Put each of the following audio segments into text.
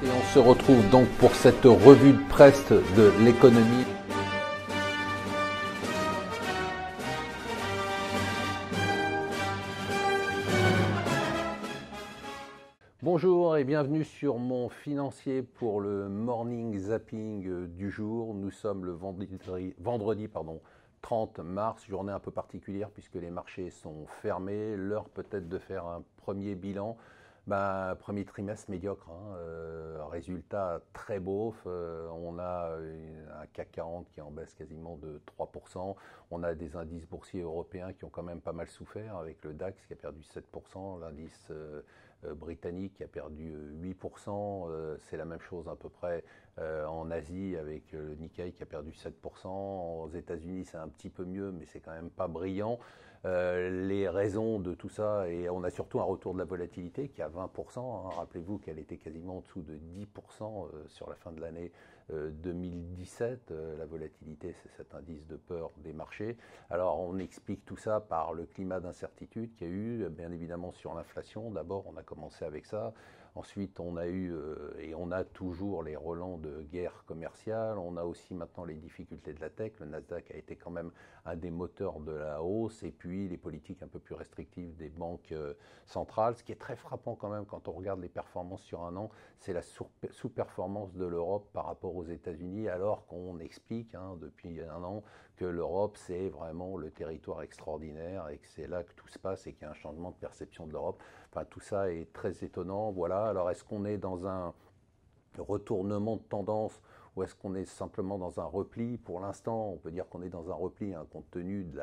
Et on se retrouve donc pour cette revue de presse de l'économie. Bonjour et bienvenue sur mon financier pour le morning zapping du jour. Nous sommes le vendredi 30 mars, journée un peu particulière puisque les marchés sont fermés. L'heure peut-être de faire un premier bilan. Premier trimestre médiocre, résultat très beauf. On a un CAC 40 qui est en baisse quasiment de 3%. On a des indices boursiers européens qui ont quand même pas mal souffert, avec le DAX qui a perdu 7%, l'indice britannique qui a perdu 8%. C'est la même chose à peu près en Asie avec le Nikkei qui a perdu 7%. Aux États-Unis, c'est un petit peu mieux, mais c'est quand même pas brillant. Les raisons de tout ça, et on a surtout un retour de la volatilité qui est à 20%. Rappelez-vous qu'elle était quasiment en dessous de 10% sur la fin de l'année 2017. La volatilité, c'est cet indice de peur des marchés. Alors, on explique tout ça par le climat d'incertitude qu'il y a eu, bien évidemment, sur l'inflation. D'abord, on a commencé avec ça. Ensuite, on a eu et on a toujours les relents de guerre commerciale. On a aussi maintenant les difficultés de la tech. Le Nasdaq a été quand même un des moteurs de la hausse. Et puis, les politiques un peu plus restrictives des banques centrales. Ce qui est très frappant quand même quand on regarde les performances sur un an, c'est la sous-performance de l'Europe par rapport aux États-Unis, alors qu'on explique depuis un an que l'Europe, c'est vraiment le territoire extraordinaire et que c'est là que tout se passe et qu'il y a un changement de perception de l'Europe. Enfin, tout ça est très étonnant. Voilà. Alors, est-ce qu'on est dans un retournement de tendance ou est-ce qu'on est simplement dans un repli? Pour l'instant, on peut dire qu'on est dans un repli, compte tenu de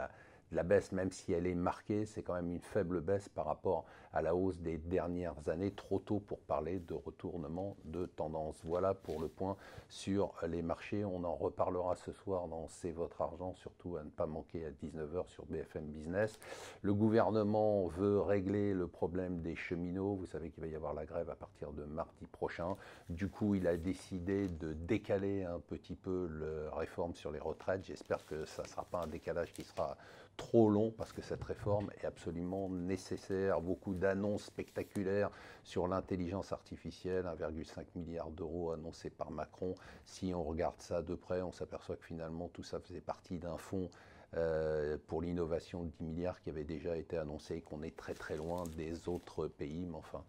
la baisse, même si elle est marquée, c'est quand même une faible baisse par rapport à la hausse des dernières années, trop tôt pour parler de retournement de tendance. Voilà pour le point sur les marchés. On en reparlera ce soir dans C'est votre argent, surtout à ne pas manquer à 19h sur BFM Business. Le gouvernement veut régler le problème des cheminots. Vous savez qu'il va y avoir la grève à partir de mardi prochain. Du coup, il a décidé de décaler un petit peu la réforme sur les retraites. J'espère que ça ne sera pas un décalage qui sera trop long parce que cette réforme est absolument nécessaire. Beaucoup d'annonces spectaculaires sur l'intelligence artificielle, 1,5 milliard d'euros annoncés par Macron. Si on regarde ça de près, on s'aperçoit que finalement tout ça faisait partie d'un fonds pour l'innovation de 10 milliards qui avait déjà été annoncé et qu'on est très loin des autres pays. Mais enfin,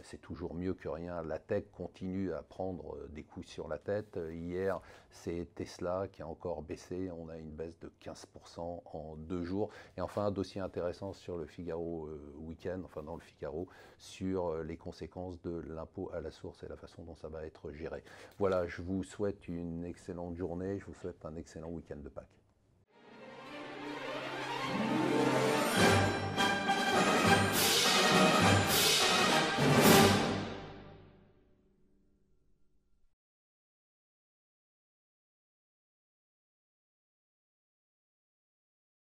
c'est toujours mieux que rien. La tech continue à prendre des coups sur la tête. Hier, c'est Tesla qui a encore baissé. On a une baisse de 15% en 2 jours. Et enfin, un dossier intéressant sur le Figaro Week-end, enfin dans le Figaro, sur les conséquences de l'impôt à la source et la façon dont ça va être géré. Voilà, je vous souhaite une excellente journée. Je vous souhaite un excellent week-end de Pâques.